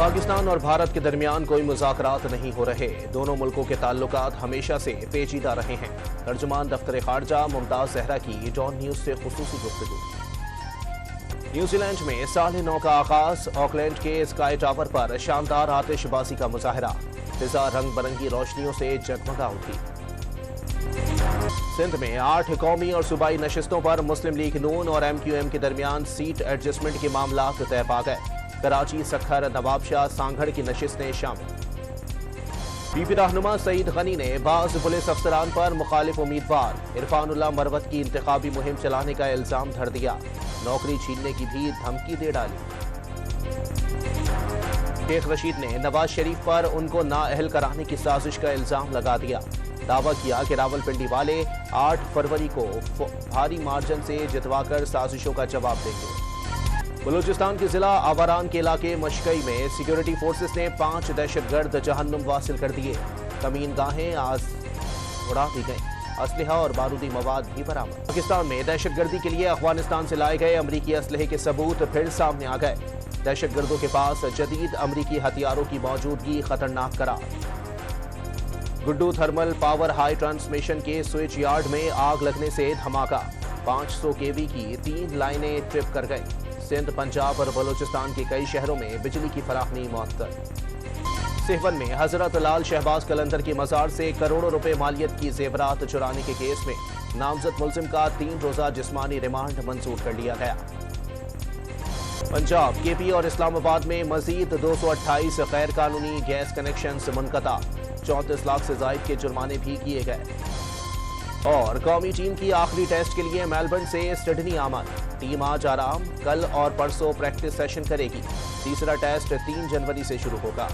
पाकिस्तान और भारत के दरमियान कोई मुज़ाकरात नहीं हो रहे। दोनों मुल्कों के ताल्लुकात हमेशा से पेचीदा रहे हैं। तर्जुमान दफ्तर खारजा मुमताज जहरा की डॉन न्यूज से खुसूसी गुफ्तगू। न्यूजीलैंड में साल 9 का आगाज। ऑकलैंड के स्काई टावर पर शानदार आतिशबाजी का मुजाहरा। फिजा रंग बिरंगी रोशनियों से जगमगा उठी। सिंध में 8 कौमी और सूबाई नशिस्तों पर मुस्लिम लीग नून और MQM के दरमियान सीट एडजस्टमेंट के मामला तय पा गए। कराची, सखर, नवाबशाह, सांगड़ की नशिस्तें शामिल। पीपी रहनुमा सईद गनी ने बाज़ पुलिस अफसरान पर मुखालिफ उम्मीदवार इरफानुल्लाह मरवत की इंतखाबी मुहिम चलाने का इल्जाम धर दिया। नौकरी छीनने की भी धमकी दे डाली। शेख रशीद ने नवाज शरीफ पर उनको नाअहल कराने की साजिश का इल्जाम लगा दिया। दावा किया कि रावलपिंडी वाले 8 फरवरी को भारी मार्जिन से जितवाकर साजिशों का जवाब देंगे। बलूचिस्तान के जिला आवारान के इलाके मशकई में सिक्योरिटी फोर्सेस ने 5 दहशतगर्द जहन्नुम वासिल कर दिए। कमीन गाहें आज उड़ा दी गई। असलहा और बारूदी मवाद भी बरामद। पाकिस्तान में दहशतगर्दी के लिए अफगानिस्तान से लाए गए अमरीकी असलहे के सबूत फिर सामने आ गए। दहशतगर्दों के पास जदीद अमरीकी हथियारों की मौजूदगी खतरनाक करार। Guddu thermal power high transmission के स्विच यार्ड में आग लगने से धमाका। 500 kV की 3 लाइनें ट्रिप कर गई। सिंध, पंजाब और बलूचिस्तान के कई शहरों में बिजली की फराहमी मुअत्तल। सिहवन में हजरत लाल शहबाज कलंदर की मजार से करोड़ों रुपए मालियत की जेवरात चुराने के केस में नामजद मुलजिम का 3 रोजा जिस्मानी रिमांड मंजूर कर लिया गया। पंजाब, KP और इस्लामाबाद में मजीद 228 गैर कानूनी गैस कनेक्शन मुनक़ता। 34 लाख से जायद के जुर्माने भी किए गए। और कौमी टीम की आखिरी टेस्ट के लिए मेलबर्न से सिडनी आमद। टीम आज आराम, कल और परसों प्रैक्टिस सेशन करेगी। तीसरा टेस्ट 3 जनवरी से शुरू होगा।